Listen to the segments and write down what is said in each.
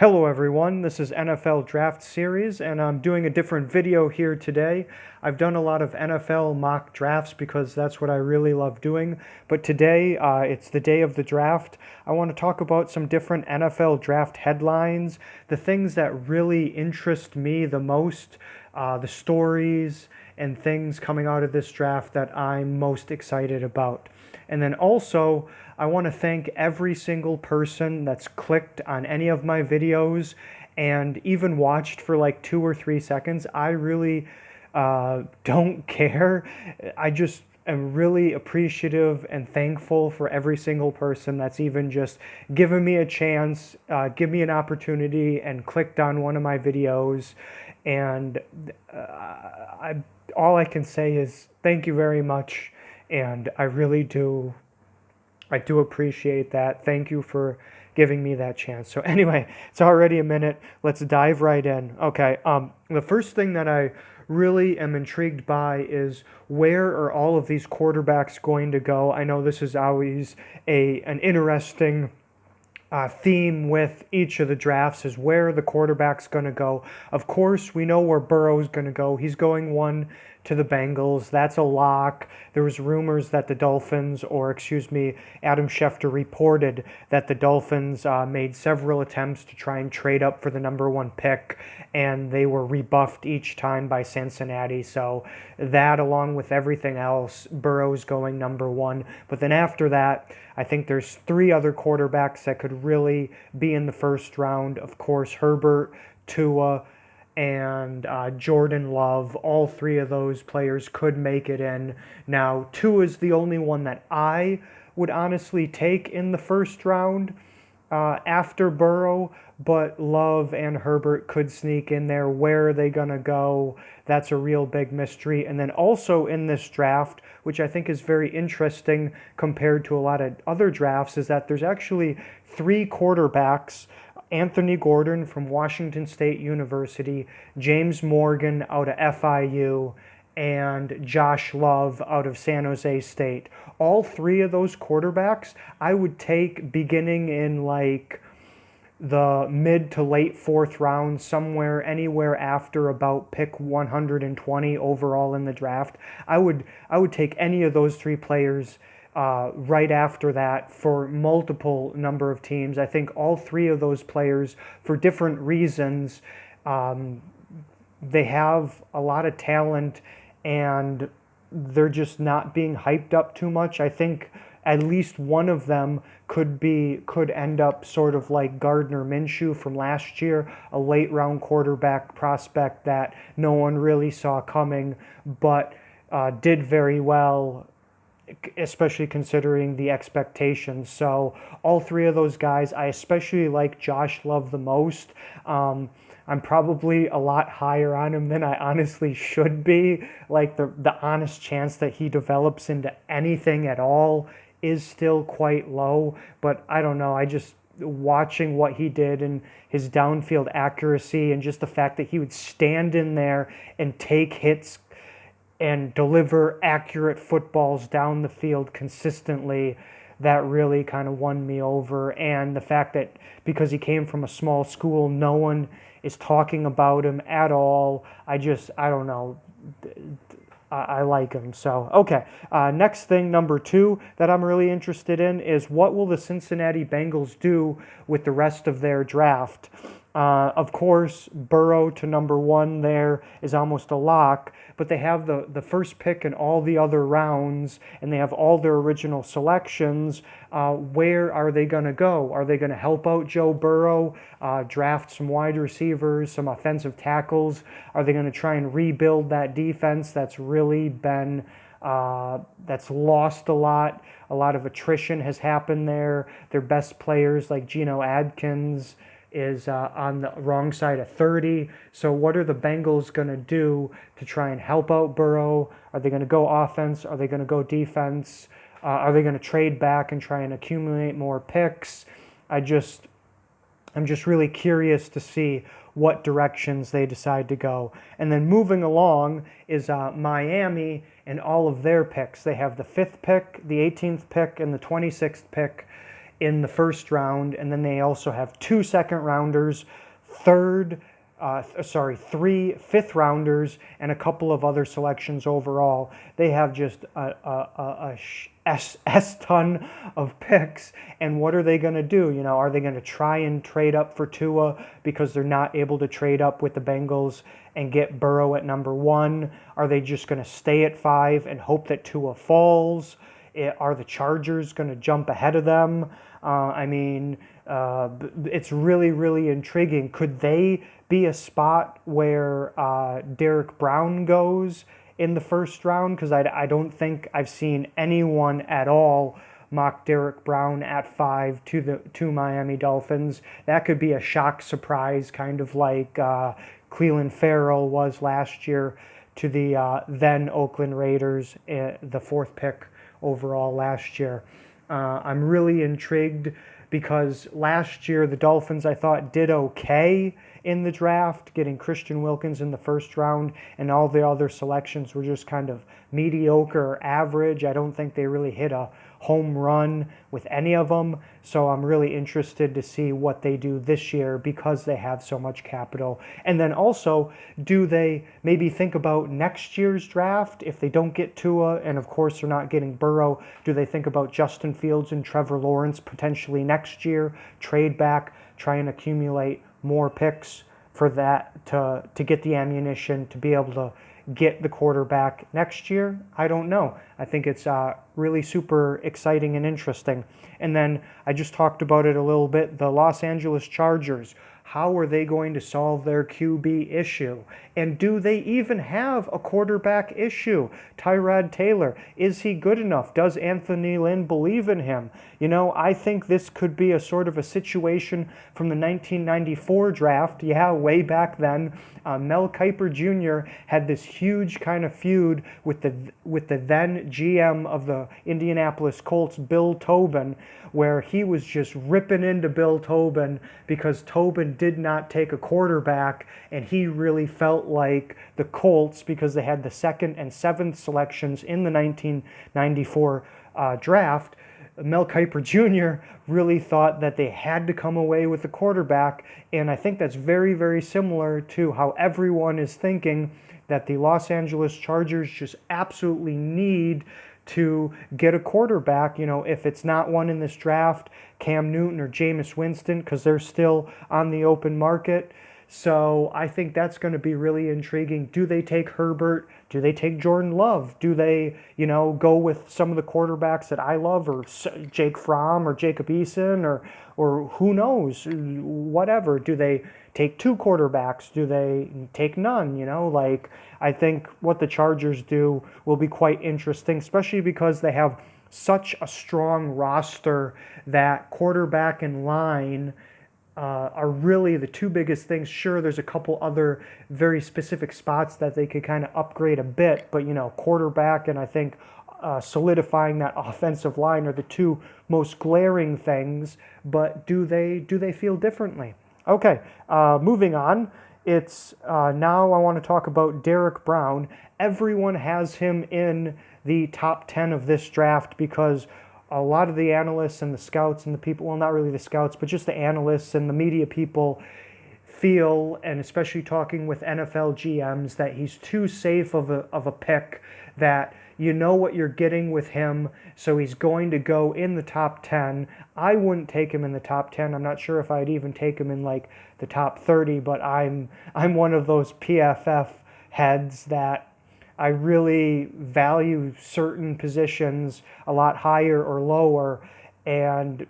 Hello everyone, this is NFL Draft Series and I'm doing a different video here today. I've done a lot of NFL mock drafts because that's what I really love doing, but today it's the day of the draft. I want to talk about some different NFL draft headlines, the things that really interest me the most, the stories and things coming out of this draft that I'm most excited about. And then also, I want to thank every single person that's clicked on any of my videos and even watched for like 2 or 3 seconds. I really don't care. I just am really appreciative and thankful for every single person that's even just given me a chance, give me an opportunity, and clicked on one of my videos. And all I can say is thank you very much. And I do appreciate that. Thank you for giving me that chance. So anyway, it's already a minute. Let's dive right in. Okay, the first thing that I really am intrigued by is where are all of these quarterbacks going to go? I know this is always an interesting theme with each of the drafts is where the quarterback's going to go. Of course, we know where Burrow's going to go. He's going one to the Bengals. That's a lock. There was rumors that the Dolphins, Adam Schefter reported that the Dolphins made several attempts to try and trade up for the number one pick, and they were rebuffed each time by Cincinnati. So that, along with everything else, Burrow's going number one. But then after that, I think there's three other quarterbacks that could really be in the first round. Of course, Herbert, Tua, and Jordan Love. All three of those players could make it in. Now, Tua is the only one that I would honestly take in the first round after Burrow, but Love and Herbert could sneak in there. Where are they going to go? That's a real big mystery. And then also in this draft, which I think is very interesting compared to a lot of other drafts, is that there's actually three quarterbacks: Anthony Gordon from Washington State University, James Morgan out of FIU, and Josh Love out of San Jose State. All three of those quarterbacks I would take beginning in like the mid to late fourth round, anywhere after about pick 120 overall in the draft. I would take any of those three players right after that for multiple number of teams. I think all three of those players, for different reasons, they have a lot of talent and they're just not being hyped up too much. I think at least one of them could end up sort of like Gardner Minshew from last year, a late round quarterback prospect that no one really saw coming, but did very well, especially considering the expectations. So all three of those guys, I especially like Josh Love the most. I'm probably a lot higher on him than I honestly should be. Like the honest chance that he develops into anything at all is still quite low, but I don't know. I just, watching what he did and his downfield accuracy and just the fact that he would stand in there and take hits and deliver accurate footballs down the field consistently, that really kind of won me over. And the fact that because he came from a small school, no one is talking about him at all. I don't know. I like him. So, okay. Next thing, number two, that I'm really interested in is what will the Cincinnati Bengals do with the rest of their draft? Of course, Burrow to number one there is almost a lock, but they have the first pick in all the other rounds, and they have all their original selections. Where are they going to go? Are they going to help out Joe Burrow, draft some wide receivers, some offensive tackles? Are they going to try and rebuild that defense that's really been that's lost a lot? A lot of attrition has happened there. Their best players like Geno Adkins is on the wrong side of 30. So what are the Bengals going to do to try and help out Burrow? Are they going to go offense? Are they going to go defense? Are they going to trade back and try and accumulate more picks? I'm just really curious to see what directions they decide to go. And then moving along is Miami and all of their picks. They have the 5th pick, the 18th pick, and the 26th pick. in the first round, and then they also have 2 second-rounders, three fifth-rounders, and a couple of other selections overall. They have just a ton of picks, and what are they going to do? You know, are they going to try and trade up for Tua because they're not able to trade up with the Bengals and get Burrow at number 1? Are they just going to stay at 5 and hope that Tua falls? Are the Chargers going to jump ahead of them? It's really, really intriguing. Could they be a spot where Derrick Brown goes in the first round? Because I don't think I've seen anyone at all mock Derrick Brown at 5 to Miami Dolphins. That could be a shock surprise, kind of like Cleveland Farrell was last year to the then Oakland Raiders, the 4th pick overall last year. I'm really intrigued because last year the Dolphins, I thought, did okay in the draft, getting Christian Wilkins in the first round, and all the other selections were just kind of mediocre or average. I don't think they really hit a home run with any of them, so I'm really interested to see what they do this year because they have so much capital. And then also, do they maybe think about next year's draft if they don't get Tua, and of course they're not getting Burrow? Do they think about Justin Fields and Trevor Lawrence potentially next year, trade back, try and accumulate more picks for that to get the ammunition to be able to get the quarterback next year? I don't know. I think it's really super exciting and interesting. And then I just talked about it a little bit, the Los Angeles Chargers. How are they going to solve their QB issue? And do they even have a quarterback issue? Tyrod Taylor, is he good enough? Does Anthony Lynn believe in him? You know, I think this could be a sort of a situation from the 1994 draft. Yeah, way back then, Mel Kipper Jr. had this huge kind of feud with the then GM of the Indianapolis Colts, Bill Tobin, where he was just ripping into Bill Tobin because Tobin did not take a quarterback, and he really felt like the Colts, because they had the 2nd and 7th selections in the 1994 draft, Mel Kipper Jr. really thought that they had to come away with the quarterback, and I think that's very, very similar to how everyone is thinking that the Los Angeles Chargers just absolutely need to get a quarterback. You know, if it's not one in this draft, Cam Newton or Jameis Winston, because they're still on the open market. So I think that's going to be really intriguing. Do they take Herbert? Do they take Jordan Love? Do they, go with some of the quarterbacks that I love, or Jake Fromm or Jacob Eason, or who knows, whatever? Do they take 2 quarterbacks? Do they take none? I think what the Chargers do will be quite interesting, especially because they have such a strong roster that quarterback and line are really the 2 biggest things. Sure, there's a couple other very specific spots that they could kind of upgrade a bit, but quarterback and I think solidifying that offensive line are the 2 most glaring things. But do they feel differently? Okay, moving on. It's now I want to talk about Derrick Brown. Everyone has him in the top 10 of this draft because a lot of the analysts and the scouts and the people, well, not really the scouts, but just the analysts and the media people feel, and especially talking with NFL GMs, that he's too safe of a pick, that you know what you're getting with him, so he's going to go in the top 10. I wouldn't take him in the top 10. I'm not sure if I'd even take him in like the top 30, but I'm one of those PFF heads that I really value certain positions a lot higher or lower, and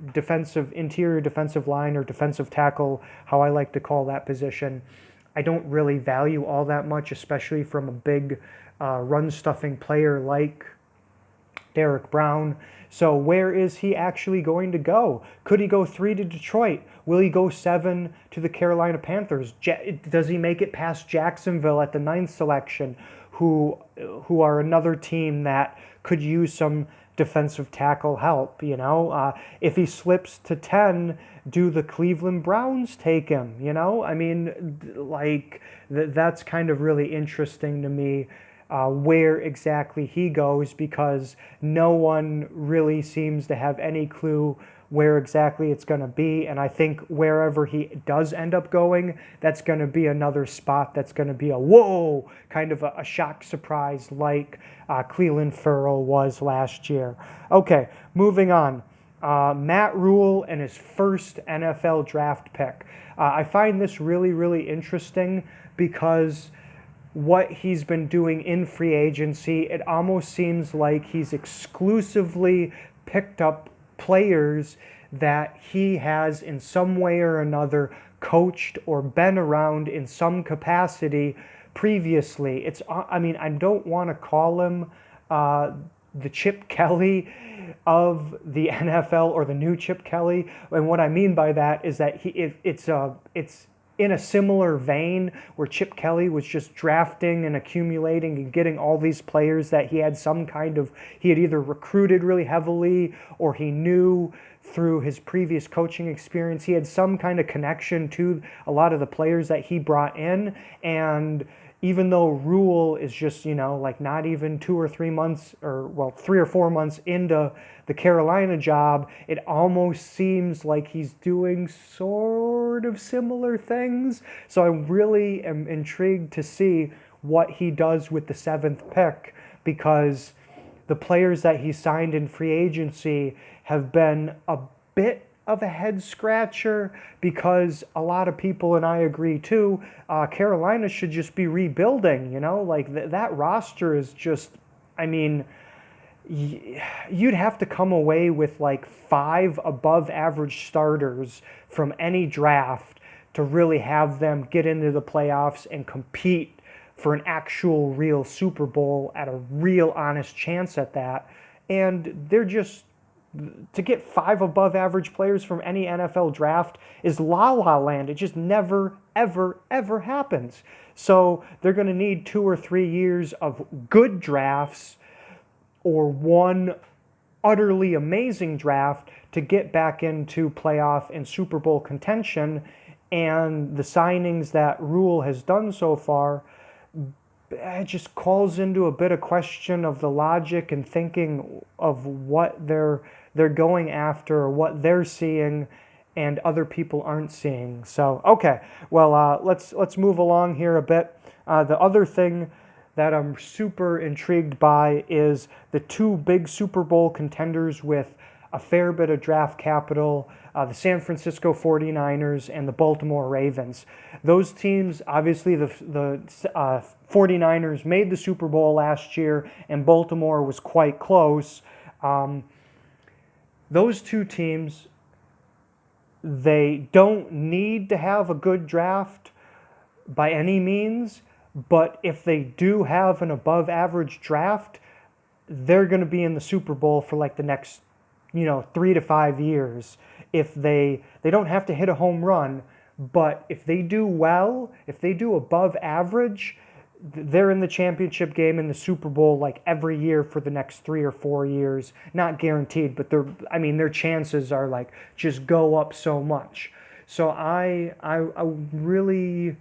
interior defensive line or defensive tackle, how I like to call that position, I don't really value all that much, especially from a big run-stuffing player like Derrick Brown. So where is he actually going to go? Could he go 3 to Detroit? Will he go 7 to the Carolina Panthers? Does he make it past Jacksonville at the 9th selection, who are another team that could use some defensive tackle help? If he slips to 10, do the Cleveland Browns take him? That's kind of really interesting to me. Where exactly he goes, because no one really seems to have any clue where exactly it's going to be. And I think wherever he does end up going, that's going to be another spot that's going to be a whoa, kind of a shock surprise like Clelin Ferrell was last year. Okay, moving on. Matt Rhule and his first NFL draft pick. I find this really, really interesting because what he's been doing in free agency, it almost seems like he's exclusively picked up players that he has in some way or another coached or been around in some capacity previously. I don't want to call him the Chip Kelly of the NFL or the new Chip Kelly. And what I mean by that is that it's in a similar vein where Chip Kelly was just drafting and accumulating and getting all these players that he had either recruited really heavily or he knew through his previous coaching experience. He had some kind of connection to a lot of the players that he brought in. And even though Rhule is just, not even 2 or 3 months, 3 or 4 months into the Carolina job, it almost seems like he's doing sort of similar things. So I really am intrigued to see what he does with the 7th pick, because the players that he signed in free agency have been a bit of a head scratcher, because a lot of people, and I agree too, Carolina should just be rebuilding, that roster is just, you'd have to come away with 5 above average starters from any draft to really have them get into the playoffs and compete for an actual real Super Bowl at a real honest chance at that. And to get 5 above average players from any NFL draft is la land. It just never, ever, ever happens. So they're going to need 2 or 3 years of good drafts or one utterly amazing draft to get back into playoff and Super Bowl contention. And the signings that Rhule has done so far, it just calls into a bit of question of the logic and thinking of what they're going after, or what they're seeing and other people aren't seeing. So, okay, well, let's move along here a bit. The other thing that I'm super intrigued by is the 2 big Super Bowl contenders with a fair bit of draft capital, the San Francisco 49ers and the Baltimore Ravens. Those teams, obviously the 49ers made the Super Bowl last year, and Baltimore was quite close. Those 2 teams, they don't need to have a good draft by any means, but if they do have an above average draft, they're going to be in the Super Bowl for the next 3 to 5 years. If they don't have to hit a home run, but if they do well, if they do above average, they're in the championship game in the Super Bowl every year for the next 3 or 4 years. Not guaranteed, but their chances are just go up so much. So I'm really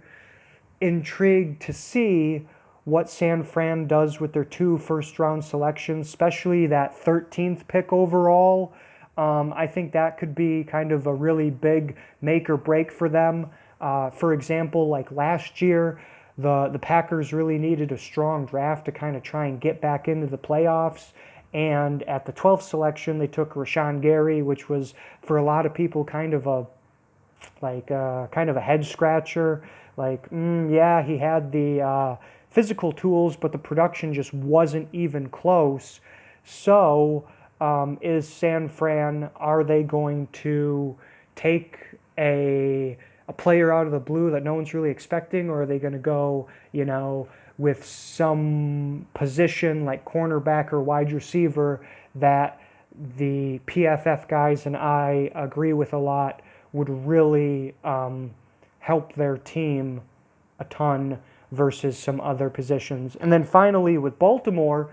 intrigued to see what San Fran does with their 2 first-round selections, especially that 13th pick overall. I think that could be kind of a really big make or break for them. For example, last year, the Packers really needed a strong draft to kind of try and get back into the playoffs. And at the 12th selection, they took Rashawn Gary, which was for a lot of people kind of a head scratcher. Yeah, he had the physical tools, but the production just wasn't even close. So is San Fran, are they going to take a player out of the blue that no one's really expecting, or are they going to go, with some position like cornerback or wide receiver that the PFF guys and I agree with a lot would really help their team a ton versus some other positions? And then finally with Baltimore,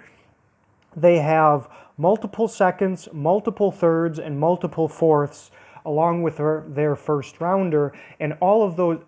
they have multiple seconds, multiple thirds, and multiple fourths along with their first rounder. And all of those,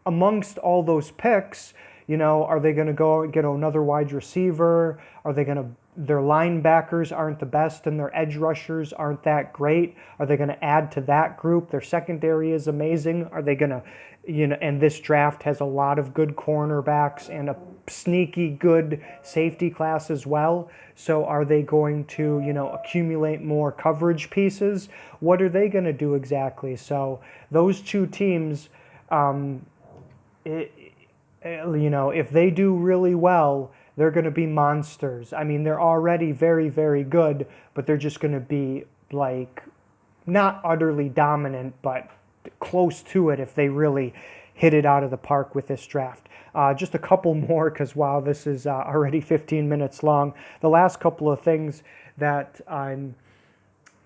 amongst all those picks, are they going to go get another wide receiver? Are they going to their linebackers aren't the best and their edge rushers aren't that great. Are they going to add to that group? Their secondary is amazing. Are they going to, and this draft has a lot of good cornerbacks and a sneaky good safety class as well. So are they going to, accumulate more coverage pieces? What are they going to do exactly? So those two teams, if they do really well, they're going to be monsters. I mean, they're already very, very good, but they're just going to be like not utterly dominant, but close to it if they really hit it out of the park with this draft. Just a couple more, because wow, this is already 15 minutes long. The last couple of things that I'm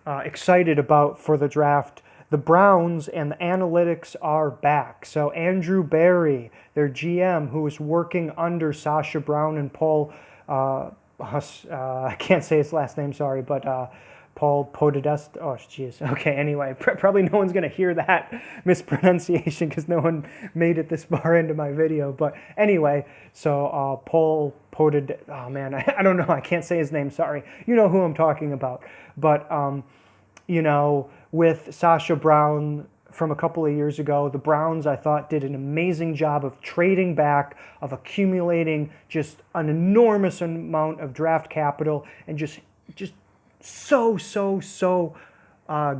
excited about for the draft: the Browns and the analytics are back. So Andrew Berry, their GM, who was working under Sacha Brown and Paul, I can't say his last name, sorry, but Paul Podesta. Oh, jeez. Okay, anyway, probably no one's going to hear that mispronunciation because no one made it this far into my video. But anyway, so Paul Podesta, oh man, I don't know. I can't say his name, sorry. You know who I'm talking about. But, with Sacha Brown from a couple of years ago, the Browns, I thought, did an amazing job of trading back, of accumulating just an enormous amount of draft capital, and just so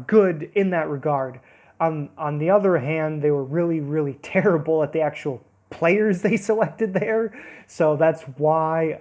good in that regard. On the other hand, they were really, really terrible at the actual players they selected there. So that's why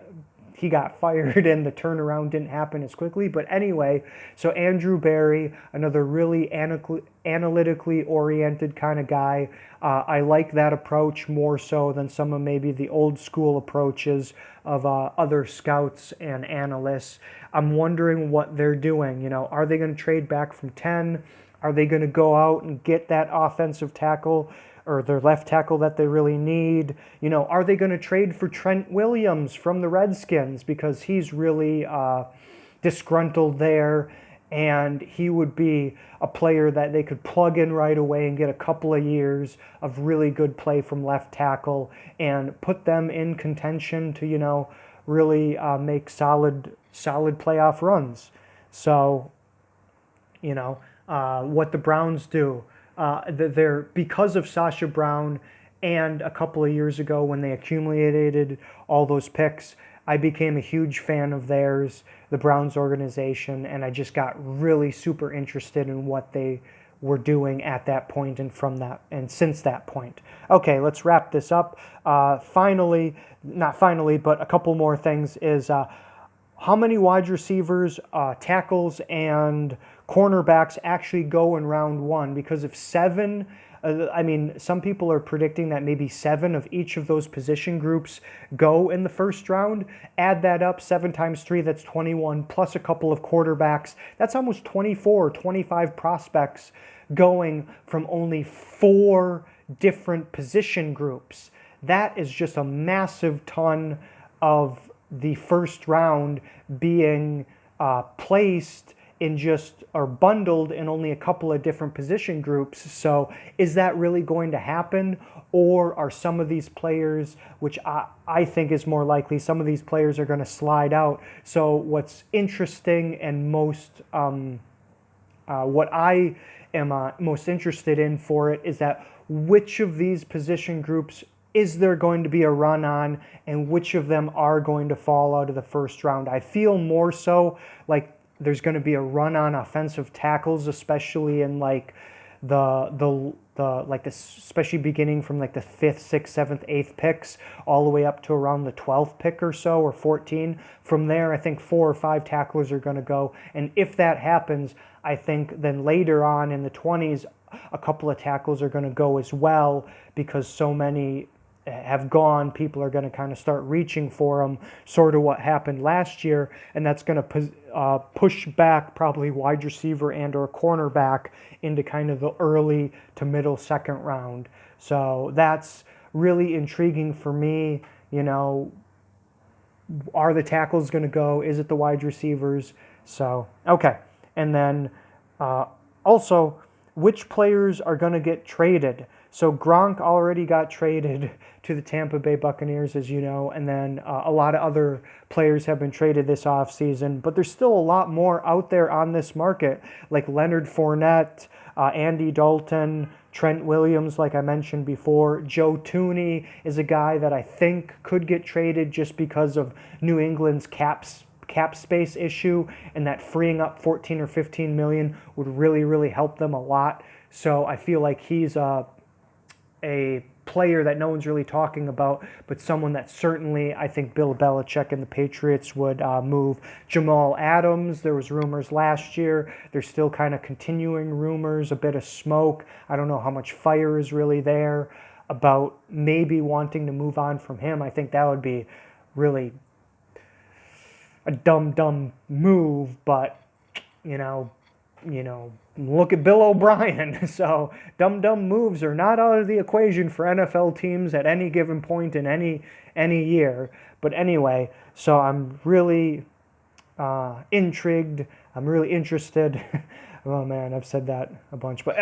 he got fired and the turnaround didn't happen as quickly. But anyway, so Andrew Berry, another really analytically oriented kind of guy. I like that approach more so than some of maybe the old school approaches of other scouts and analysts. I'm wondering what they're doing. Are they going to trade back from 10? Are they going to go out and get that offensive tackle or their left tackle that they really need? Are they going to trade for Trent Williams from the Redskins because he's really disgruntled there, and he would be a player that they could plug in right away and get a couple of years of really good play from left tackle and put them in contention to, really make solid playoff runs. So, what the Browns do, they're, because of Sacha Brown and a couple of years ago when they accumulated all those picks, I became a huge fan of theirs, the Browns organization, and I just got really super interested in what they were doing at that point and from that and since that point. Okay, let's wrap this up. Not finally, but a couple more things is how many wide receivers, tackles, and cornerbacks actually go in round one? Because if 7, some people are predicting that maybe 7 of each of those position groups go in the first round. Add that up, 7 times 3, that's 21, plus a couple of quarterbacks. That's almost 24 or 25 prospects going from only 4 different position groups. That is just a massive ton of the first round being placed in or bundled in only a couple of different position groups. So is that really going to happen? Or are some of these players, which I think is more likely, some of these players are going to slide out? So what's interesting and what I am most interested in for it is that which of these position groups is there going to be a run on, and which of them are going to fall out of the first round? I feel more so like there's going to be a run on offensive tackles, especially in especially beginning from the 5th, 6th, 7th, 8th picks all the way up to around the 12th pick or so, or 14. From there, I think 4 or 5 tacklers are going to go. And if that happens, I think then later on in the 20s, a couple of tackles are going to go as well, because so many have gone, people are going to kind of start reaching for them, sort of what happened last year, and that's going to push back probably wide receiver and or cornerback into kind of the early to middle second round. So that's really intriguing for me. Are the tackles going to go? Is it the wide receivers? So, okay. And then also, which players are going to get traded? So Gronk already got traded to the Tampa Bay Buccaneers, as you know, and then a lot of other players have been traded this offseason, but there's still a lot more out there on this market, like Leonard Fournette, Andy Dalton, Trent Williams, like I mentioned before. Joe Thuney is a guy that I think could get traded just because of New England's cap space issue, and that freeing up 14 or 15 million would really, really help them a lot. So I feel like he's a player that no one's really talking about, but someone that certainly I think Bill Belichick and the Patriots would move. Jamal Adams, there was rumors last year. There's still kind of continuing rumors, a bit of smoke. I don't know how much fire is really there about maybe wanting to move on from him. I think that would be really a dumb move, but you know, look at Bill O'Brien. So dumb moves are not out of the equation for NFL teams at any given point in any year. But anyway, so I'm really intrigued. I'm really interested. Oh man, I've said that a bunch. But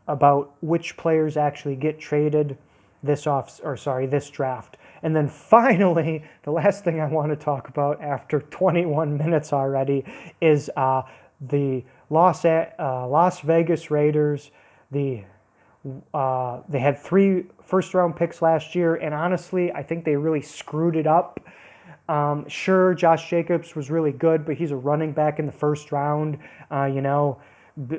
about which players actually get traded this draft. And then finally, the last thing I want to talk about after 21 minutes already is the Las Vegas Raiders. They had 3 first-round picks last year, and honestly, I think they really screwed it up. Sure, Josh Jacobs was really good, but he's a running back in the first round.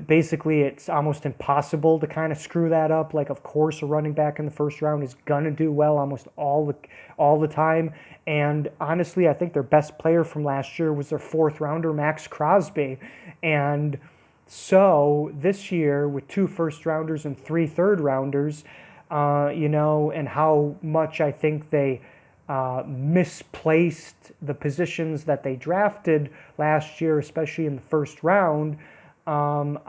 Basically, it's almost impossible to kind of screw that up. Like, of course, a running back in the first round is gonna do well almost all the time. And honestly, I think their best player from last year was their 4th rounder, Max Crosby. And so this year, with 2 first rounders and 3 third rounders, and how much I think they misplaced the positions that they drafted last year, especially in the first round. How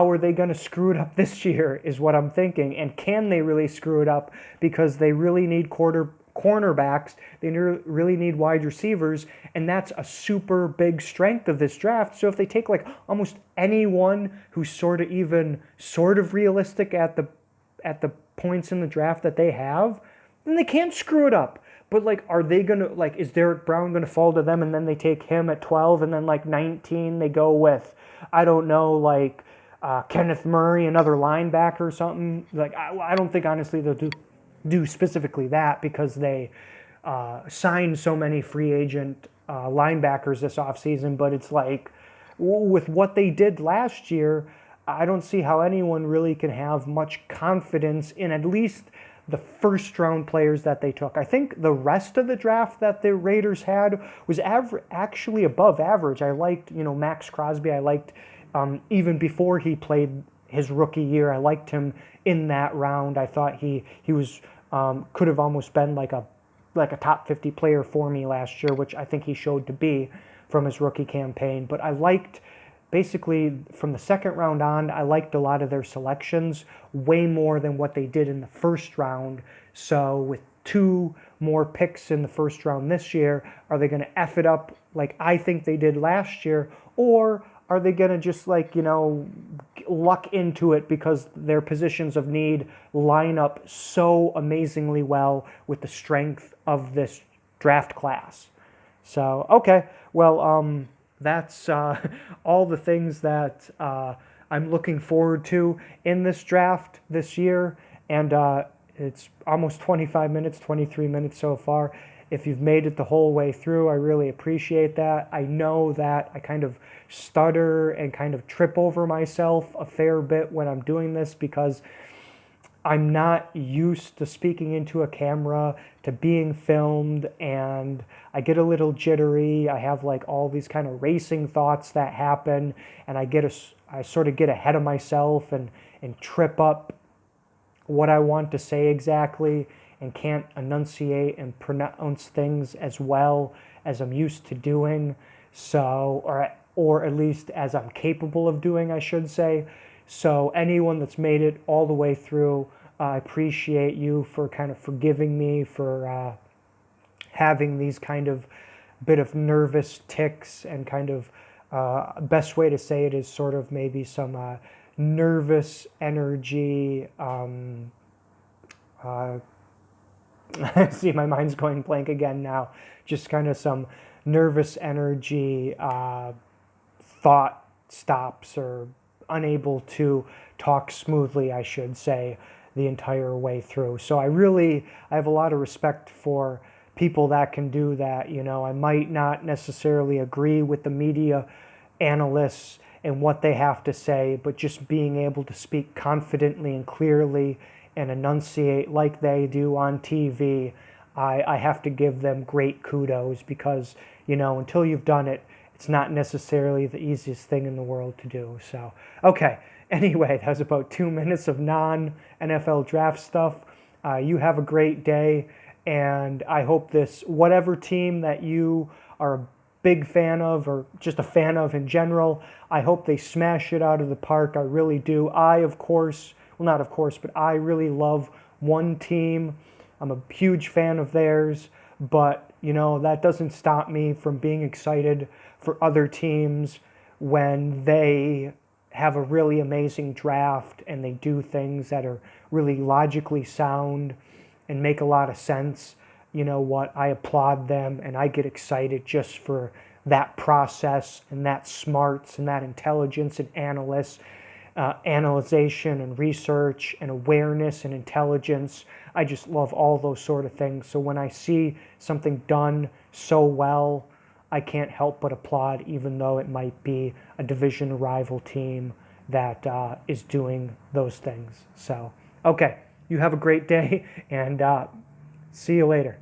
are they going to screw it up this year is what I'm thinking. And can they really screw it up? Because they really need cornerbacks. They really need wide receivers. And that's a super big strength of this draft. So if they take like almost anyone who's sort of realistic at the points in the draft that they have, then they can't screw it up. But, like, are they going to, like, is Derrick Brown going to fall to them and then they take him at 12 and then, like, 19 they go with, I don't know, like, Kenneth Murray, another linebacker or something? Like, I don't think, honestly, they'll do specifically that because they signed so many free agent linebackers this offseason. But it's like, with what they did last year, I don't see how anyone really can have much confidence in at least the first round players that they took. I think the rest of the draft that the Raiders had was actually above average. I liked, Max Crosby. I liked, even before he played his rookie year, I liked him in that round. I thought he was could have almost been like a top 50 player for me last year, which I think he showed to be from his rookie campaign. But I liked, basically, from the second round on, I liked a lot of their selections way more than what they did in the first round. So with 2 more picks in the first round this year, are they going to F it up like I think they did last year? Or are they going to just luck into it because their positions of need line up so amazingly well with the strength of this draft class? So, okay, well, that's all the things that I'm looking forward to in this draft this year. And it's almost 25 minutes, 23 minutes so far. If you've made it the whole way through, I really appreciate that. I know that I kind of stutter and kind of trip over myself a fair bit when I'm doing this because I'm not used to speaking into a camera, to being filmed, and I get a little jittery. I have like all these kind of racing thoughts that happen, and I sort of get ahead of myself and trip up what I want to say exactly and can't enunciate and pronounce things as well as I'm used to doing. So, or at least as I'm capable of doing, I should say. So anyone that's made it all the way through, I appreciate you for kind of forgiving me for having these kind of bit of nervous tics and kind of best way to say it is sort of maybe some nervous energy. See, my mind's going blank again now. Just kind of some nervous energy, thought stops, or unable to talk smoothly, I should say, the entire way through. So I have a lot of respect for people that can do that. You know, I might not necessarily agree with the media analysts and what they have to say, but just being able to speak confidently and clearly and enunciate like they do on TV, I have to give them great kudos because, you know, until you've done it, it's not necessarily the easiest thing in the world to do. So, okay. Anyway, that was about 2 minutes of non-NFL draft stuff. You have a great day, and I hope this, whatever team that you are a big fan of or just a fan of in general, I hope they smash it out of the park. I really do. Of course, well, not of course, but I really love one team. I'm a huge fan of theirs, but, you know, that doesn't stop me from being excited for other teams when they have a really amazing draft and they do things that are really logically sound and make a lot of sense. You know what? I applaud them and I get excited just for that process and that smarts and that intelligence and analyzation and research and awareness and intelligence. I just love all those sort of things. So when I see something done so well, I can't help but applaud, even though it might be a division rival team that is doing those things. So, okay, you have a great day, and see you later.